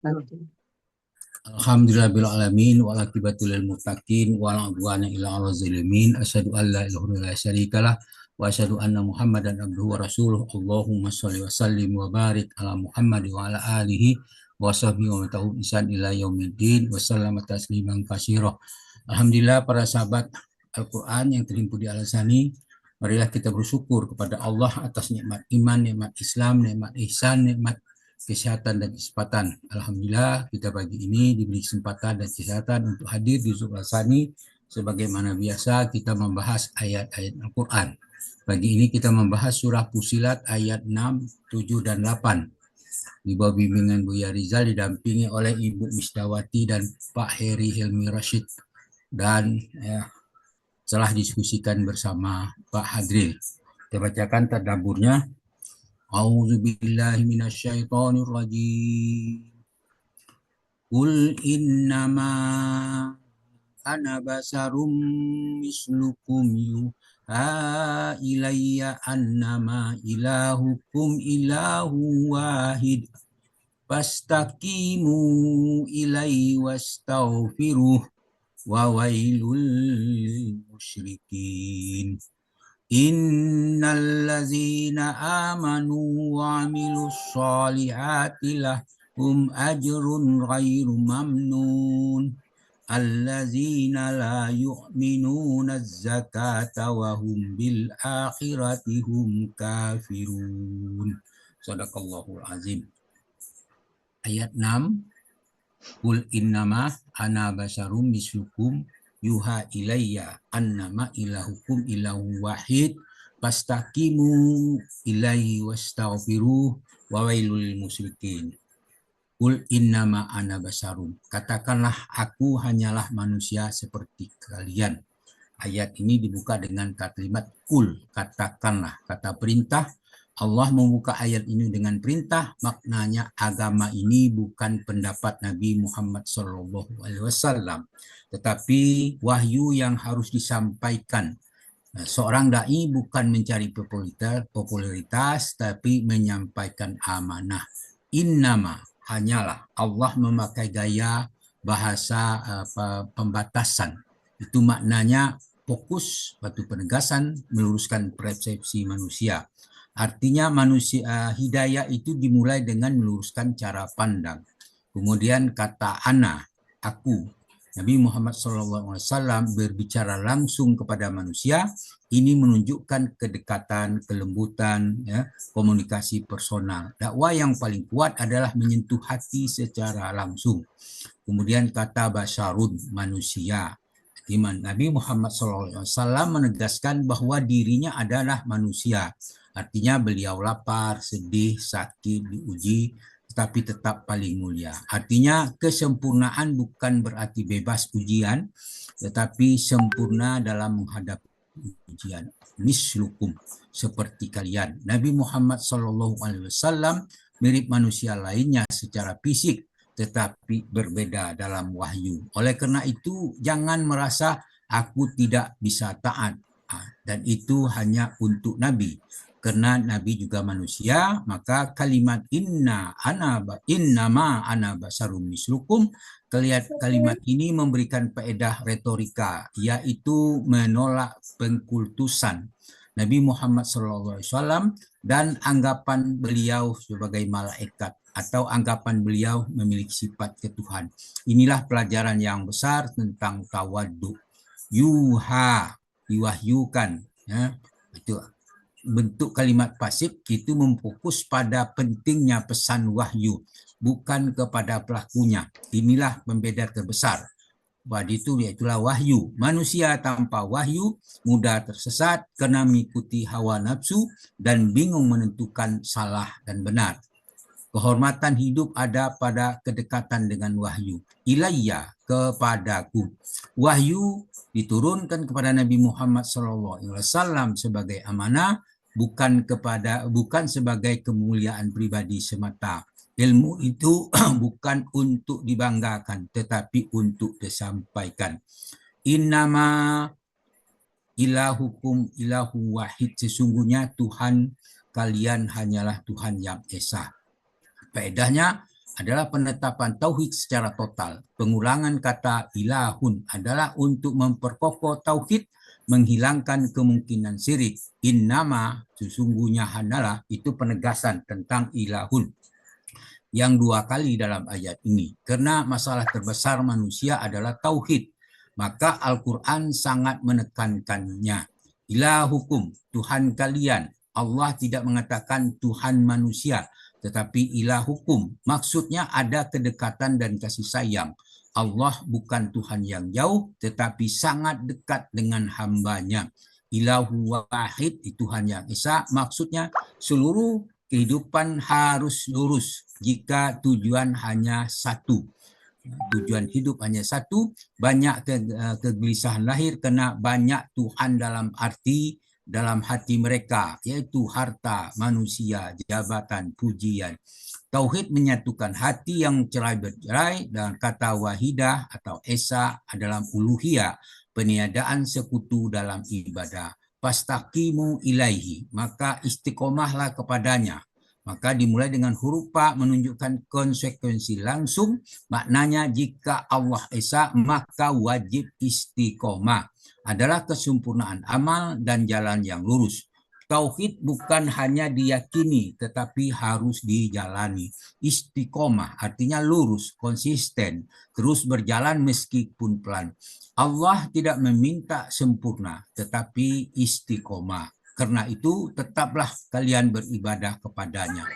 Alhamdulillahirabbil alamin wal aqibatu lil muttaqin wala udwana illa 'alal zalimin. Asyhadu an la ilaha illallah la syarikalah wa asyhadu anna Muhammadan abduhu wa rasuluh. Allahumma shalli wa sallim wa barik ala Muhammad wa ala alihi wa sahbihi wa man tabi'ahum bi ihsan ila yaumiddin wa sallama tasliman katsira. Alhamdulillah para sahabat Al-Qur'an yang terhimpun di Al-Azhani, marilah kita bersyukur kepada Allah atas nikmat iman, nikmat Islam, nikmat ihsan, nikmat kesehatan dan kecepatan. Alhamdulillah kita pagi ini diberi kesempatan dan kesehatan untuk hadir di Yusuf Al-Sani. Sebagaimana biasa kita membahas ayat-ayat Al-Quran. Pagi ini kita membahas surah Fussilat ayat 6, 7, dan 8. Di bawah bimbingan Buya Rizal didampingi oleh Ibu Misdawati dan Pak Heri Hilmi Rashid. Dan telah diskusikan bersama Pak Hadril. Kita bacakan tadaburnya. A'udzu billahi minasyaitonir rajim. Qul innama ana basarum mislukum yuha ilayya annama ilahukum ilahu wahid fastaqimu ilaihi wastaghfiruh wa wailul musyrikin. Innallazina amanu wa amilus solihati lahum ajrun ghairu mamnun. Allazina la yu'minuna zakata wa hum bil akhirati hum kafirun. Sadaqallahul azim. Ayat 6. Qul innama ana basyarum mislukum yuha ilayya annama ilahukum ilahu wahid fastaqimu ilaihi wastaghfiruh wa wailul musyrikin. Qul innama ana basyarum, katakanlah aku hanyalah manusia seperti kalian. Ayat ini dibuka dengan kalimat qul, katakanlah, kata perintah. Allah membuka ayat ini dengan perintah, maknanya agama ini bukan pendapat Nabi Muhammad SAW, tetapi wahyu yang harus disampaikan. Seorang da'i bukan mencari popularitas, tapi menyampaikan amanah. Innama, hanyalah. Allah memakai gaya bahasa pembatasan. Itu maknanya fokus, batu penegasan, meluruskan persepsi manusia. Artinya manusia hidayah itu dimulai dengan meluruskan cara pandang. Kemudian kata ana, aku. Nabi Muhammad SAW berbicara langsung kepada manusia. Ini menunjukkan kedekatan, kelembutan, komunikasi personal. Dakwah yang paling kuat adalah menyentuh hati secara langsung. Kemudian kata basyarun, manusia. Nabi Muhammad SAW menegaskan bahwa dirinya adalah manusia. Artinya beliau lapar, sedih, sakit, diuji, tetapi tetap paling mulia. Artinya kesempurnaan bukan berarti bebas ujian, tetapi sempurna dalam menghadapi ujian. Mislukum, seperti kalian. Nabi Muhammad SAW mirip manusia lainnya secara fisik, tetapi berbeda dalam wahyu. Oleh karena itu, jangan merasa aku tidak bisa taat. Dan itu hanya untuk Nabi. Karena Nabi juga manusia, maka kalimat innama ana basarum mislukum, kalimat ini memberikan faedah retorika, yaitu menolak pengkultusan Nabi Muhammad SAW dan anggapan beliau sebagai malaikat atau anggapan beliau memiliki sifat ketuhan. Inilah pelajaran yang besar tentang tawaddu. Yuha, diwahyukan, itu bentuk kalimat pasif itu memfokus pada pentingnya pesan wahyu, bukan kepada pelakunya. Inilah pembeda terbesar. Itulah wahyu. Manusia tanpa wahyu mudah tersesat karena mengikuti hawa nafsu dan bingung menentukan salah dan benar. Kehormatan hidup ada pada kedekatan dengan wahyu. Ilayya, kepadaku. Wahyu diturunkan kepada Nabi Muhammad SAW sebagai amanah, bukan sebagai kemuliaan pribadi semata. Ilmu itu bukan untuk dibanggakan, tetapi untuk disampaikan. Innama ilahukum ilahu wahid, sesungguhnya Tuhan kalian hanyalah Tuhan yang esa. Faedahnya, adalah penetapan tauhid secara total. Pengulangan kata ilahun adalah untuk memperkokoh tauhid, menghilangkan kemungkinan syirik. Innama, sesungguhnya hanyalah, itu penegasan tentang ilahun yang dua kali dalam ayat ini. Karena masalah terbesar manusia adalah tauhid, maka Al-Quran sangat menekankannya. Ilahukum, Tuhan kalian. Allah tidak mengatakan Tuhan manusia, tetapi ilahukum. Maksudnya ada kedekatan dan kasih sayang. Allah bukan Tuhan yang jauh, tetapi sangat dekat dengan hambanya. Ilahu wahid, Tuhan yang esa, maksudnya seluruh kehidupan harus lurus jika tujuan hanya satu. Tujuan hidup hanya satu, banyak kegelisahan lahir karena banyak Tuhan dalam hati mereka, yaitu harta, manusia, jabatan, pujian. Tauhid menyatukan hati yang cerai-berai, dan kata wahidah atau esa adalah uluhiyah, peniadaan sekutu dalam ibadah. Fastaqimu ilaihi, maka istiqomahlah kepadanya. Maka dimulai dengan huruf pa menunjukkan konsekuensi langsung, maknanya jika Allah esa maka wajib istiqomah, adalah kesempurnaan amal dan jalan yang lurus. Tauhid bukan hanya diyakini, tetapi harus dijalani. Istiqomah artinya lurus, konsisten, terus berjalan meskipun pelan. Allah tidak meminta sempurna, tetapi istiqomah. Karena itu, tetaplah kalian beribadah kepadanya.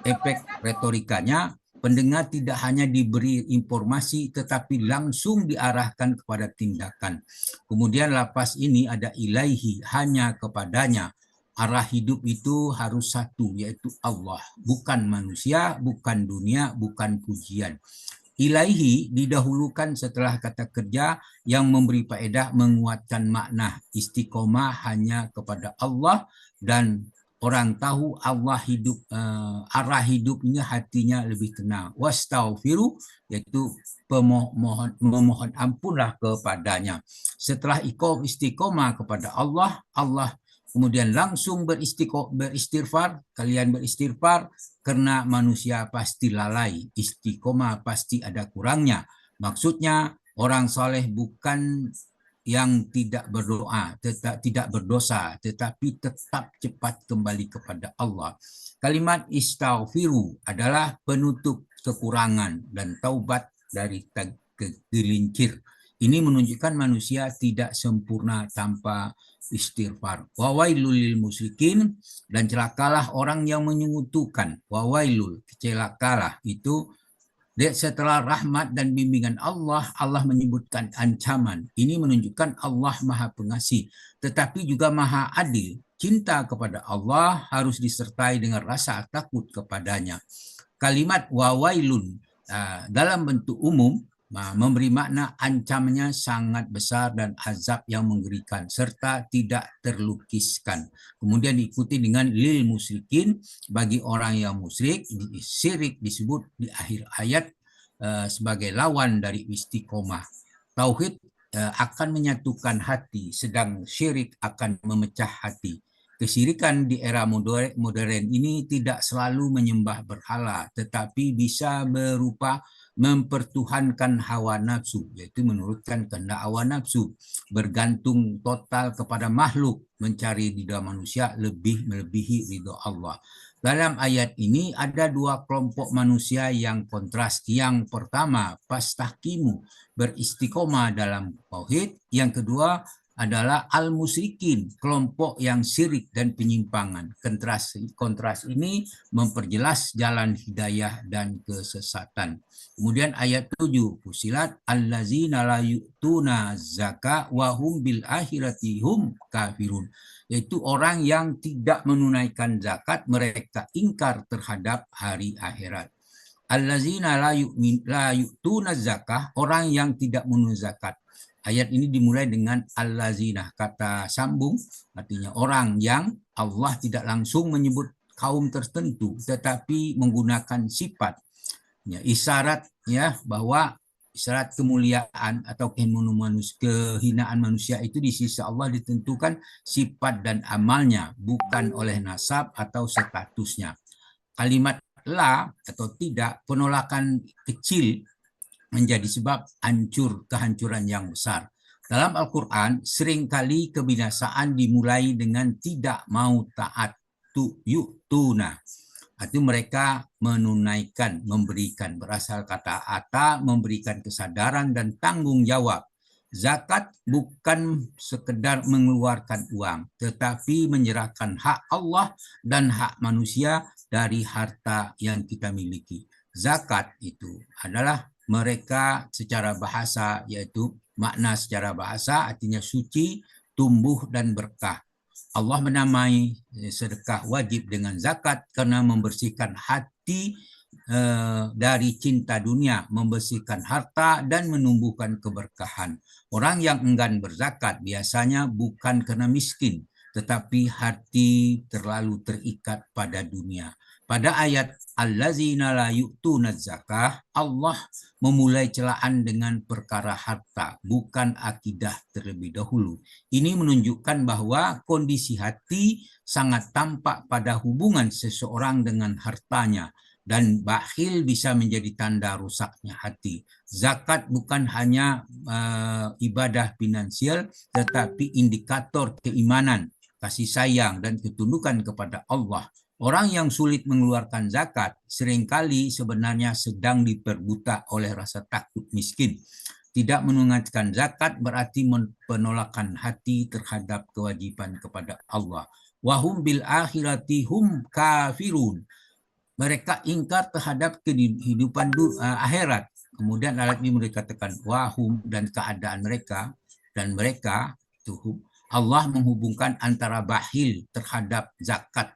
Efek retorikanya, pendengar tidak hanya diberi informasi, tetapi langsung diarahkan kepada tindakan. Kemudian lapas ini ada ilaihi, hanya kepadanya. Arah hidup itu harus satu, yaitu Allah. Bukan manusia, bukan dunia, bukan pujian. Ilaihi didahulukan setelah kata kerja yang memberi faedah menguatkan makna. Istiqomah hanya kepada Allah, dan orang tahu Allah hidup, arah hidupnya hatinya lebih tenang. Wastaghfiru, yaitu memohon ampunlah kepadanya. Setelah istiqomah kepada Allah, Allah kemudian langsung beristighfar. Kalian beristighfar karena manusia pasti lalai. Istiqomah pasti ada kurangnya. Maksudnya orang soleh bukan yang tidak berdoa, tidak berdosa, tetapi tetap cepat kembali kepada Allah. Kalimat istaghfiru adalah penutup kekurangan dan taubat dari kegelincir. Ini menunjukkan manusia tidak sempurna tanpa istighfar. Wawailul lil musyrikin, dan celakalah orang yang menyekutukan. Wawailul, celakalah itu setelah rahmat dan bimbingan Allah, Allah menyebutkan ancaman. Ini menunjukkan Allah Maha Pengasih, tetapi juga Maha Adil. Cinta kepada Allah harus disertai dengan rasa takut kepadanya. Kalimat wawailun dalam bentuk umum memberi makna ancamannya sangat besar dan azab yang mengerikan serta tidak terlukiskan. Kemudian diikuti dengan lil musyrikin, bagi orang yang musyrik. Syirik disebut di akhir ayat sebagai lawan dari istiqomah. Tauhid akan menyatukan hati, sedang syirik akan memecah hati. Kesyirikan di era modern ini tidak selalu menyembah berhala, tetapi bisa berupa mempertuhankan hawa nafsu, yaitu menurutkan kehendak hawa nafsu, bergantung total kepada makhluk, mencari ridha manusia lebih melebihi ridha Allah. Dalam ayat ini ada dua kelompok manusia yang kontras. Yang pertama, fastaqimu, beristiqomah dalam tauhid. Yang kedua adalah al-musyrikin, kelompok yang syirik dan penyimpangan. Kontras ini memperjelas jalan hidayah dan kesesatan. Kemudian ayat 7, Fusilat, allazina la yu'tuna zaka wa hum bil akhirati hum kafirun, yaitu orang yang tidak menunaikan zakat, mereka ingkar terhadap hari akhirat. Allazina la yu'tuna zakah, orang yang tidak menunaikan zakat. Ayat ini dimulai dengan allazina, kata sambung, artinya orang yang. Allah tidak langsung menyebut kaum tertentu, tetapi menggunakan sifat. Ya, isyarat ya bahwa isyarat kemuliaan atau kehinaan manusia itu di sisi Allah ditentukan sifat dan amalnya, bukan oleh nasab atau statusnya. Kalimat la atau tidak, penolakan kecil menjadi sebab kehancuran yang besar. Dalam Al-Quran, seringkali kebinasaan dimulai dengan tidak mau taat, yu'tuna. Artinya mereka menunaikan, memberikan, berasal kata ata, memberikan kesadaran dan tanggung jawab. Zakat bukan sekedar mengeluarkan uang, tetapi menyerahkan hak Allah dan hak manusia dari harta yang kita miliki. Zakat itu adalah mereka secara bahasa, yaitu makna secara bahasa artinya suci, tumbuh dan berkah. Allah menamai sedekah wajib dengan zakat karena membersihkan hati dari cinta dunia, membersihkan harta dan menumbuhkan keberkahan. Orang yang enggan berzakat biasanya bukan karena miskin, tetapi hati terlalu terikat pada dunia. Pada ayat allazina la yu'tuna zakah, Allah memulai celaan dengan perkara harta, bukan akidah terlebih dahulu. Ini menunjukkan bahwa kondisi hati sangat tampak pada hubungan seseorang dengan hartanya, dan bakhil bisa menjadi tanda rusaknya hati. Zakat bukan hanya ibadah finansial, tetapi indikator keimanan, kasih sayang, dan ketundukan kepada Allah. Orang yang sulit mengeluarkan zakat seringkali sebenarnya sedang diperbuta oleh rasa takut miskin. Tidak menunaikan zakat berarti penolakan hati terhadap kewajiban kepada Allah. Wahum bil akhirati hum kafirun. Mereka ingkar terhadap kehidupan akhirat. Kemudian ayat ini mereka katakan wahum, dan keadaan mereka, dan mereka itu Allah menghubungkan antara bakhil terhadap zakat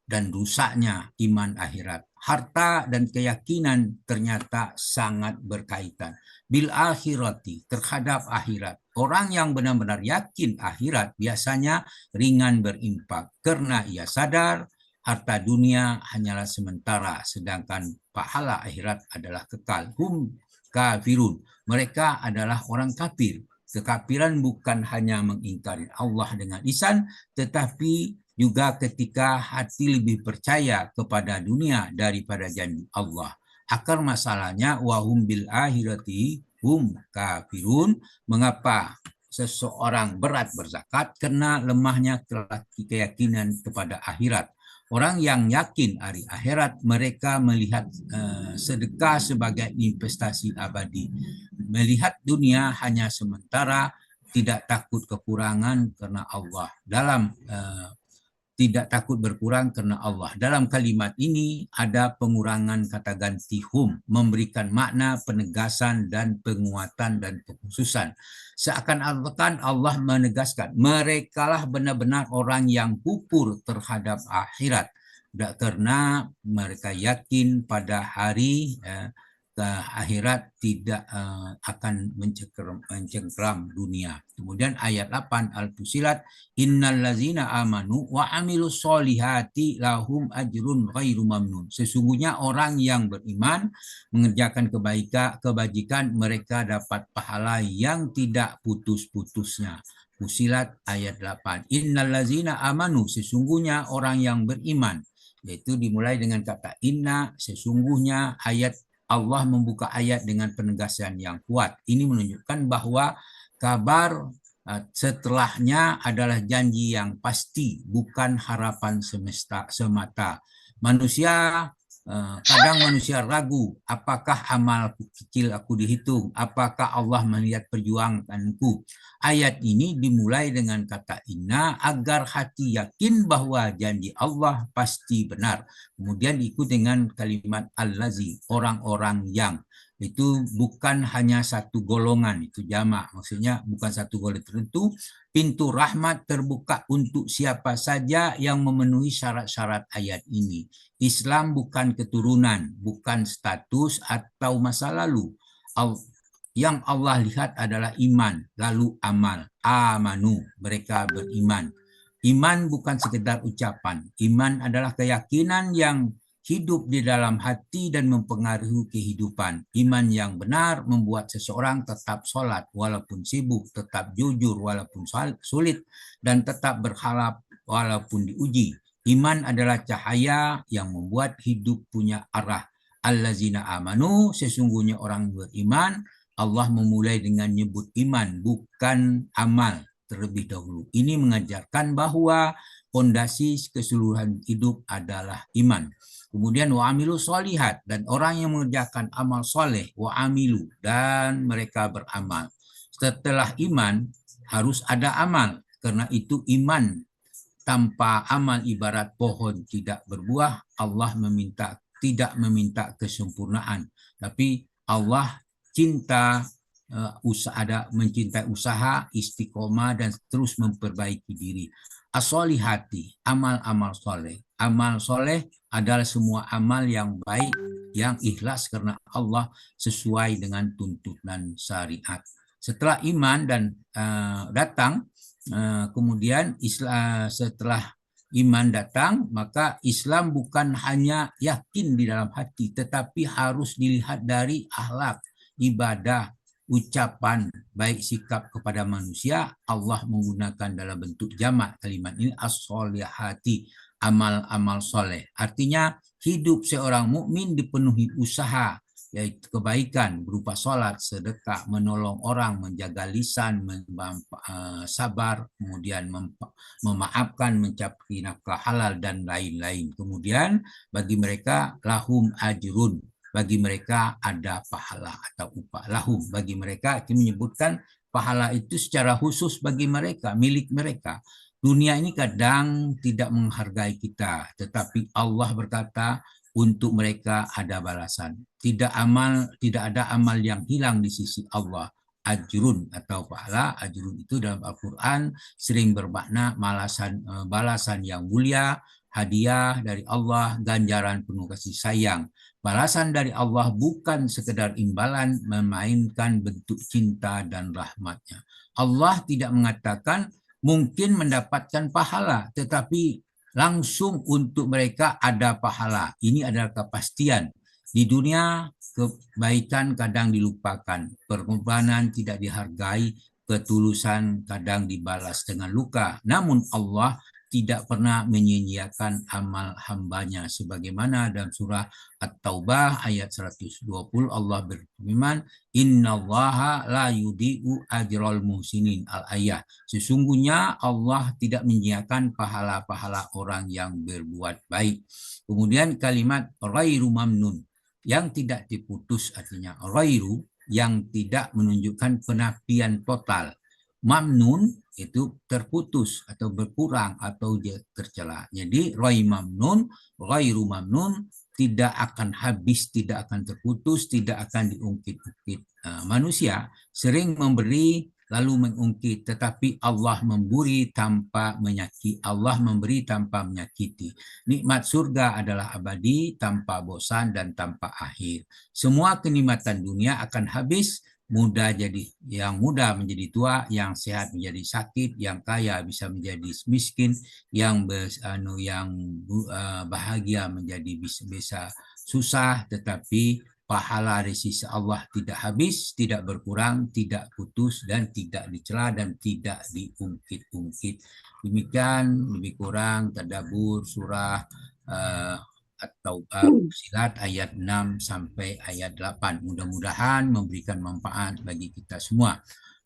dan rusaknya iman akhirat. Harta dan keyakinan ternyata sangat berkaitan. Bil akhirati, terhadap akhirat. Orang yang benar-benar yakin akhirat biasanya ringan berinfak karena ia sadar harta dunia hanyalah sementara, sedangkan pahala akhirat adalah kekal. Hum kafirun. Mereka adalah orang kafir. Kekafiran bukan hanya mengingkari Allah dengan lisan, tetapi juga ketika hati lebih percaya kepada dunia daripada janji Allah. Akar masalahnya wahum bil akhirati hum kafirun. Mengapa seseorang berat berzakat? Karena lemahnya keyakinan kepada akhirat. Orang yang yakin hari akhirat, mereka melihat sedekah sebagai investasi abadi. Melihat dunia hanya sementara, tidak takut kekurangan karena Allah. Tidak takut berkurang karena Allah. Dalam kalimat ini ada pengurangan kata ganti hum, memberikan makna penegasan dan penguatan dan pengkhususan. Seakan-akan Allah menegaskan, merekalah benar-benar orang yang pupur terhadap akhirat, karena mereka yakin pada hari akhirat tidak akan mencengkeram dunia. Kemudian ayat 8 Al-Fusilat, innal ladzina amanu wa amilus solihati lahum ajrun ghairu mamnun. Sesungguhnya orang yang beriman mengerjakan kebajikan, mereka dapat pahala yang tidak putus-putusnya. Fusilat ayat 8. Innal ladzina amanu, sesungguhnya orang yang beriman. Yaitu dimulai dengan kata inna, sesungguhnya. Ayat Allah membuka ayat dengan penegasan yang kuat. Ini menunjukkan bahwa kabar setelahnya adalah janji yang pasti, bukan harapan semata. Kadang manusia ragu, apakah amal kecil aku dihitung? Apakah Allah melihat perjuanganku? Ayat ini dimulai dengan kata inna agar hati yakin bahwa janji Allah pasti benar. Kemudian diikuti dengan kalimat allazi, orang-orang yang. Itu bukan hanya satu golongan, itu jamak. Maksudnya bukan satu golongan tertentu. Pintu rahmat terbuka untuk siapa saja yang memenuhi syarat-syarat ayat ini. Islam bukan keturunan, bukan status atau masa lalu. Yang Allah lihat adalah iman, lalu amal. Amanu, mereka beriman. Iman bukan sekedar ucapan. Iman adalah keyakinan yang hidup di dalam hati dan mempengaruhi kehidupan. Iman yang benar membuat seseorang tetap sholat walaupun sibuk, tetap jujur walaupun sulit, dan tetap berharap walaupun diuji. Iman adalah cahaya yang membuat hidup punya arah. Allazina amanu, sesungguhnya orang beriman. Allah memulai dengan nyebut iman, bukan amal terlebih dahulu. Ini mengajarkan bahwa fondasi keseluruhan hidup adalah iman. Kemudian wa'amilu sholihat, dan orang yang mengerjakan amal soleh, wa'amilu, dan mereka beramal. Setelah iman harus ada amal, karena itu iman tanpa amal ibarat pohon tidak berbuah. Allah tidak meminta kesempurnaan, tapi Allah cinta mencintai usaha, istiqomah, dan terus memperbaiki diri. As-solihati, amal-amal soleh. Amal soleh adalah semua amal yang baik, yang ikhlas karena Allah, sesuai dengan tuntunan syariat. Setelah iman dan datang, kemudian setelah iman datang, maka Islam bukan hanya yakin di dalam hati, tetapi harus dilihat dari akhlak, ibadah, ucapan, baik sikap kepada manusia. Allah menggunakan dalam bentuk jamak kalimat ini, as-solihati, amal-amal soleh. Artinya hidup seorang mukmin dipenuhi usaha, yaitu kebaikan berupa sholat, sedekah, menolong orang, menjaga lisan, sabar, kemudian memaafkan, mencari nafkah halal, dan lain-lain. Kemudian bagi mereka lahum ajrun, bagi mereka ada pahala atau upah. Lahum, bagi mereka, itu menyebutkan pahala itu secara khusus bagi mereka, milik mereka. Dunia ini kadang tidak menghargai kita, tetapi Allah berkata, untuk mereka ada balasan. Tidak ada amal yang hilang di sisi Allah. Ajrun atau pahala. Ajrun itu dalam Al-Quran sering bermakna balasan yang mulia, hadiah dari Allah, ganjaran penuh kasih sayang. Balasan dari Allah bukan sekedar imbalan, memainkan bentuk cinta dan rahmatnya. Allah tidak mengatakan mungkin mendapatkan pahala, tetapi langsung untuk mereka ada pahala. Ini adalah kepastian. Di dunia kebaikan kadang dilupakan, pengorbanan tidak dihargai, ketulusan kadang dibalas dengan luka. Namun Allah tidak pernah menyia-nyiakan amal hambanya, sebagaimana dalam surah At-Taubah ayat 120 Allah berfirman, innallaha la yudi'u ajral muhsinin, al-ayah. Sesungguhnya Allah tidak menyia-nyiakan pahala-pahala orang yang berbuat baik. Kemudian kalimat ghairu mamnun, yang tidak diputus, artinya ghairu, yang tidak menunjukkan penafian total. Mamnun itu terputus atau berkurang atau tercela. Jadi ghairu mamnun, tidak akan habis, tidak akan terputus, tidak akan diungkit-ungkit. Manusia sering memberi lalu mengungkit, tetapi Allah memberi tanpa menyakiti. Nikmat surga adalah abadi, tanpa bosan dan tanpa akhir. Semua kenikmatan dunia akan habis. Yang muda menjadi tua, yang sehat menjadi sakit, yang kaya bisa menjadi miskin, yang bahagia menjadi bisa susah, tetapi pahala dari sisi Allah tidak habis, tidak berkurang, tidak putus, dan tidak dicela, dan tidak diungkit-ungkit. Demikian lebih kurang tadabbur surah atau Fussilat ayat 6 sampai ayat 8. Mudah-mudahan memberikan manfaat bagi kita semua.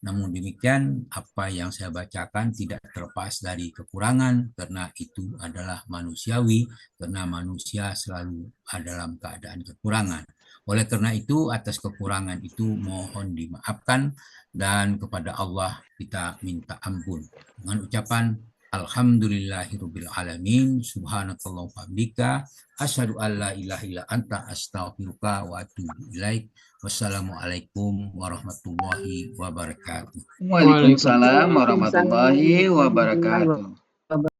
Namun demikian, apa yang saya bacakan tidak terlepas dari kekurangan, karena itu adalah manusiawi, karena manusia selalu dalam keadaan kekurangan. Oleh karena itu, atas kekurangan itu mohon dimaafkan, dan kepada Allah kita minta ampun. Dengan ucapan Alhamdulillahirabbil alamin, subhanakallah wa bihamdika, asyhadu an la ilaha illa anta, astaghfiruka wa atubu ilaik. Wassalamualaikum warahmatullahi wabarakatuh. Waalaikumsalam warahmatullahi wabarakatuh.